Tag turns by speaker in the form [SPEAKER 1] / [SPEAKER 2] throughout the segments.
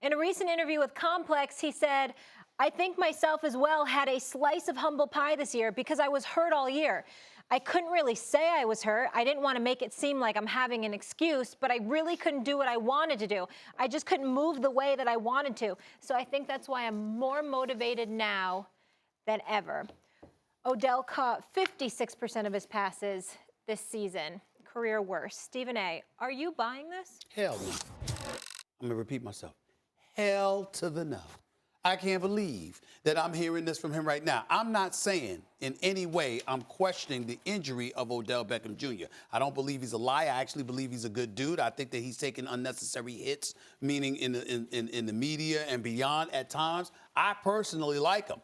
[SPEAKER 1] In a recent interview with Complex, he said, "I think myself as well had a slice of humble pie this year because I was hurt all year. I couldn't really say I was hurt. I didn't want to make it seem like I'm having an excuse, but I really couldn't do what I wanted to do. I just couldn't move the way that I wanted to. So I think that's why I'm more motivated now than ever." Odell caught 56% of his passes this season, career worst. Stephen A., are you buying this?
[SPEAKER 2] Hell no. I'm going to repeat myself. Hell to the no. I can't believe that I'm hearing this from him right now. I'm not saying in any way I'm questioning the injury of Odell Beckham Jr. I don't believe he's a liar. I actually believe he's a good dude. I think that he's taking unnecessary hits, meaning in the media and beyond at times. I personally like him.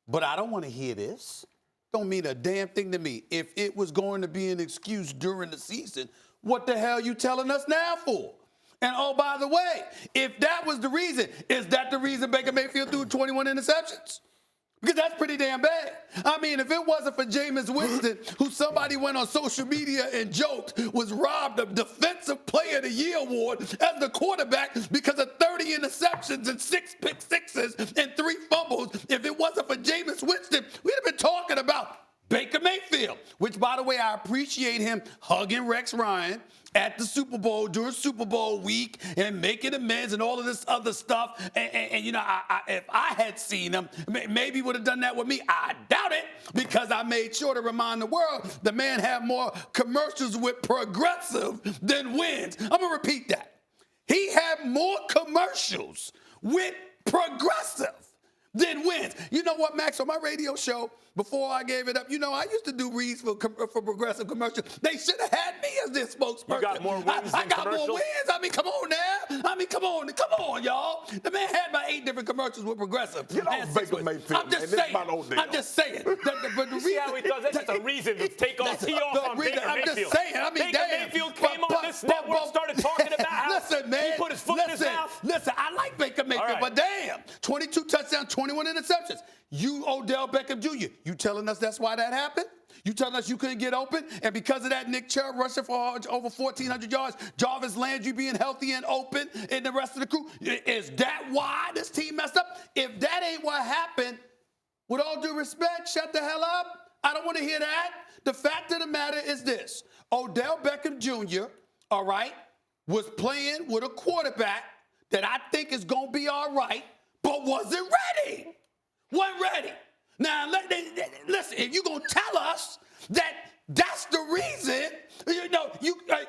[SPEAKER 2] But I don't want to hear this. Don't mean a damn thing to me. If it was going to be an excuse during the season, what the hell are you telling us now for? And oh, by the way, if that was the reason, is that the reason Baker Mayfield threw 21 interceptions? Because that's pretty damn bad. I mean, if it wasn't for Jameis Winston, who somebody went on social media and joked was robbed of Defensive Player of the Year award as the quarterback because of 30 interceptions and 6 pick sixes and 3 fumbles, if it wasn't for Jameis Winston, we'd have been talking about Baker Mayfield, which, by the way, I appreciate him hugging Rex Ryan at the Super Bowl during Super Bowl week and making amends and all of this other stuff. And you know, if I had seen him, maybe he would have done that with me. I doubt it, because I made sure to remind the world the man had more commercials with Progressive than wins. I'm going to repeat that. He had more commercials with Progressive than wins. You know what, Max, on my radio show, before I gave it up, you know, I used to do reads for Progressive commercials. They should have had me as their spokesperson.
[SPEAKER 3] You got more wins
[SPEAKER 2] I
[SPEAKER 3] than
[SPEAKER 2] got
[SPEAKER 3] commercials?
[SPEAKER 2] more wins. I mean, come on now. I mean, come on, y'all. The man had about 8 different commercials with Progressive.
[SPEAKER 4] Get off Baker Mayfield,
[SPEAKER 2] I'm just
[SPEAKER 4] man.
[SPEAKER 2] saying.
[SPEAKER 4] About Odell.
[SPEAKER 2] I'm just saying. But the
[SPEAKER 3] See how he does? That's just a reason to take off, tee off on Baker
[SPEAKER 2] I'm
[SPEAKER 3] Mayfield.
[SPEAKER 2] just saying. I mean,
[SPEAKER 3] Baker Mayfield came on this network, started talking about how
[SPEAKER 2] listen, man,
[SPEAKER 3] he put his foot in his mouth.
[SPEAKER 2] Listen, I like Baker Mayfield,
[SPEAKER 3] Right.
[SPEAKER 2] but damn, 22 touchdowns, 21 interceptions. You, Odell Beckham Jr., you telling us that's why that happened? You telling us you couldn't get open? And because of that, Nick Chubb rushing for over 1,400 yards, Jarvis Landry being healthy and open, and the rest of the crew, is that why this team messed up? If that ain't what happened, with all due respect, shut the hell up. I don't want to hear that. The fact of the matter is this. Odell Beckham Jr., all right, was playing with a quarterback that I think is going to be all right, but wasn't ready. Wasn't ready. Now, listen, if you're going to tell us that that's the reason, you know,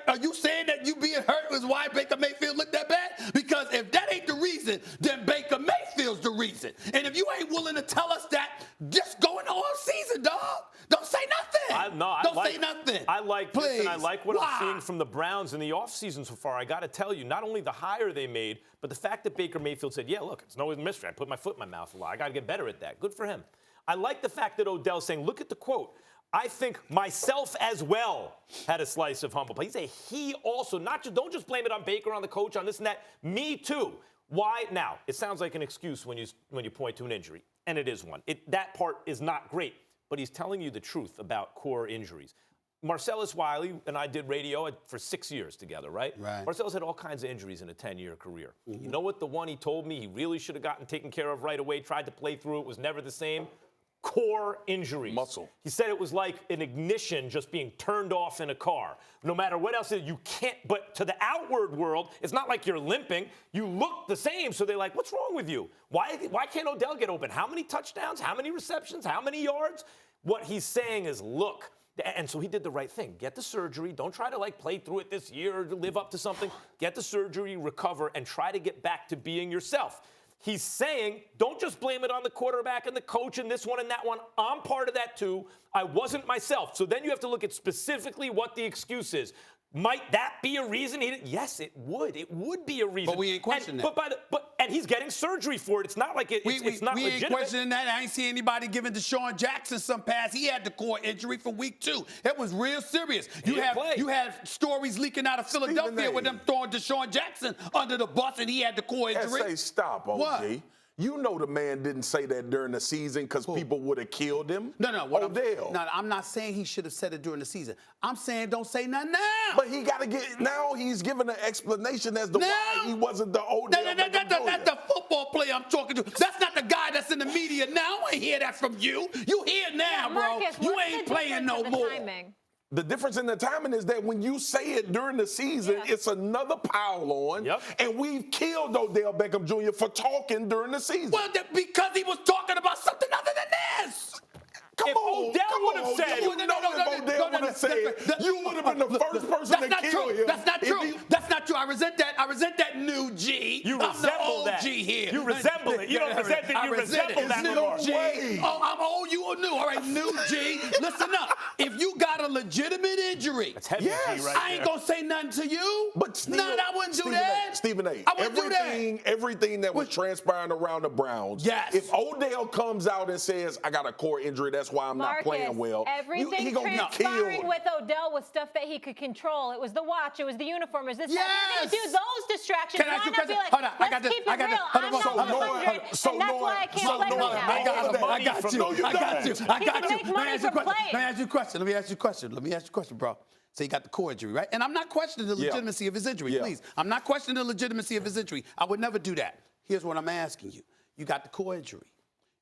[SPEAKER 2] are you saying that you being hurt was why Baker Mayfield looked that bad? Because if that ain't the reason, then Baker Mayfield's the reason. And if you ain't willing to tell us that, just go in the off season, dog. Don't say nothing. Don't say nothing.
[SPEAKER 3] I like
[SPEAKER 2] Please.
[SPEAKER 3] this, and I like what I'm seeing from the Browns in the offseason so far. I got to tell you, not only the hire they made, but the fact that Baker Mayfield said, yeah, look, it's no mystery. I put my foot in my mouth a lot. I got to get better at that. Good for him. I like the fact that Odell's saying, look at the quote. I think myself as well had a slice of humble pie. He said he also, don't just blame it on Baker, on the coach, on this and that. Me too. Why? Now, it sounds like an excuse when you point to an injury, and it is one. That part is not great, but he's telling you the truth about core injuries. Marcellus Wiley and I did radio for 6 years together, right? Marcellus had all kinds of injuries in a 10-year career. Mm-hmm. You know what the one he told me he really should have gotten taken care of right away, tried to play through it, was never the same? Core injuries.
[SPEAKER 4] Muscle.
[SPEAKER 3] He said it was like an ignition just being turned off in a car. No matter what else, you can't, but to the outward world, it's not like you're limping. You look the same, so they're like, what's wrong with you? Why can't Odell get open? How many touchdowns? How many receptions? How many yards? What he's saying is, look, and so he did the right thing. Get the surgery. Don't try to play through it this year to live up to something. Get the surgery, recover, and try to get back to being yourself. He's saying, don't just blame it on the quarterback and the coach and this one and that one. I'm part of that too. I wasn't myself. So then you have to look at specifically what the excuse is. Might that be a reason he didn't? Yes, it would. It would be a reason.
[SPEAKER 2] But we ain't questioning that.
[SPEAKER 3] And he's getting surgery for it. It's not like it's not legitimate.
[SPEAKER 2] We ain't questioning that. I ain't see anybody giving Deshaun Jackson some pass. He had the core injury for week 2. It was real serious. You have stories leaking out of Philadelphia with them throwing Deshaun Jackson under the bus, and he had the core injury.
[SPEAKER 4] Say stop, OG. What? You know the man didn't say that during the season because people would have killed him. Odell.
[SPEAKER 2] I'm not saying he should have said it during the season. I'm saying don't say nothing now.
[SPEAKER 4] But he got to get, now he's giving an explanation as to why he wasn't the Odell.
[SPEAKER 2] from you. You here now, bro.
[SPEAKER 1] Marcus,
[SPEAKER 2] You
[SPEAKER 1] what's
[SPEAKER 2] ain't
[SPEAKER 1] the
[SPEAKER 2] playing
[SPEAKER 1] difference
[SPEAKER 2] no
[SPEAKER 1] in the
[SPEAKER 2] more.
[SPEAKER 1] timing?
[SPEAKER 4] The difference in the timing is that when you say it during the season, it's another pile on.
[SPEAKER 3] Yep.
[SPEAKER 4] And we've killed Odell Beckham Jr. for talking during the season.
[SPEAKER 2] Well, because he was talking about something other than this.
[SPEAKER 3] If Odell would have said,
[SPEAKER 4] you know if Odell would have said, you would have been the first person to kill him.
[SPEAKER 2] That's not true. That's not true. I resent that. I resent that new G.
[SPEAKER 3] You
[SPEAKER 2] I'm the
[SPEAKER 3] resemble
[SPEAKER 2] OG
[SPEAKER 3] that.
[SPEAKER 2] here.
[SPEAKER 3] You resemble it. You don't resent it. You resemble that
[SPEAKER 2] New
[SPEAKER 3] remark.
[SPEAKER 2] G. Oh, I'm old. You are new. All right, new G. Listen up. If you got a legitimate injury,
[SPEAKER 3] That's heavy G right
[SPEAKER 2] I ain't gonna say nothing to you.
[SPEAKER 4] But still,
[SPEAKER 2] I wouldn't do that.
[SPEAKER 4] Stephen A.
[SPEAKER 2] I wouldn't do that.
[SPEAKER 4] Everything that was transpiring around the Browns.
[SPEAKER 2] Yes.
[SPEAKER 4] If Odell comes out and says, I got a core injury, that's why I'm not playing well.
[SPEAKER 1] Everything
[SPEAKER 4] he gonna get
[SPEAKER 1] transpiring
[SPEAKER 4] killed.
[SPEAKER 1] with Odell was stuff that he could control. It was the watch. It was the uniform. It was this.
[SPEAKER 2] Yes.
[SPEAKER 1] If you're going to do those distractions,
[SPEAKER 2] Can I ask you
[SPEAKER 1] why
[SPEAKER 2] a
[SPEAKER 1] not be
[SPEAKER 2] question?
[SPEAKER 1] like,
[SPEAKER 2] Hold on, I got
[SPEAKER 1] let's
[SPEAKER 2] this,
[SPEAKER 1] keep
[SPEAKER 2] I
[SPEAKER 1] it
[SPEAKER 2] got
[SPEAKER 1] real.
[SPEAKER 2] this. Hold
[SPEAKER 1] I'm
[SPEAKER 2] on,
[SPEAKER 1] not
[SPEAKER 2] so Noah,
[SPEAKER 1] 100, and that's why I can't play right now.
[SPEAKER 2] I got you. I got you.
[SPEAKER 1] He can make money from playing.
[SPEAKER 2] Let me ask you a question. Let me ask you a question, bro. So he got the core injury, right? And I'm not questioning the legitimacy of his injury, please. I'm not questioning the legitimacy of his injury. I would never do that. Here's what I'm asking you. You got the core injury.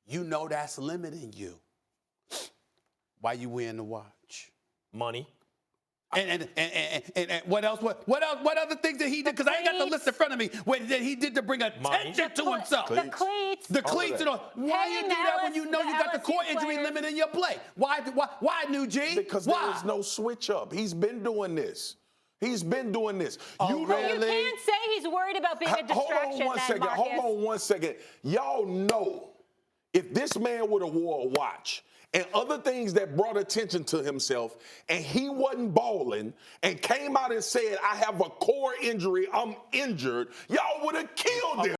[SPEAKER 2] You know that's limiting you. Why you wearing the watch?
[SPEAKER 3] Money.
[SPEAKER 2] And what else? What other things did he do? Because I ain't got the list in front of me. What that he did to bring attention to himself?
[SPEAKER 1] The cleats.
[SPEAKER 2] The cleats and all. Why you do that when you know you got the core injury limiting your play? Why, New G?
[SPEAKER 4] Because there is no switch up. He's been doing this. He's been doing this.
[SPEAKER 2] Oh,
[SPEAKER 1] You can't say he's worried about being a distraction.
[SPEAKER 4] Hold on one second. Y'all know if this man would have wore a watch and other things that brought attention to himself, and he wasn't balling and came out and said, I have a core injury, I'm injured, y'all would have killed him.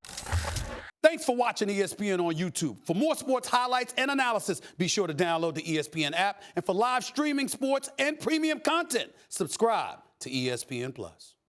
[SPEAKER 2] Thanks for watching ESPN on YouTube. For more sports highlights and analysis, be sure to download the ESPN app. And for live streaming sports and premium content, subscribe to ESPN+.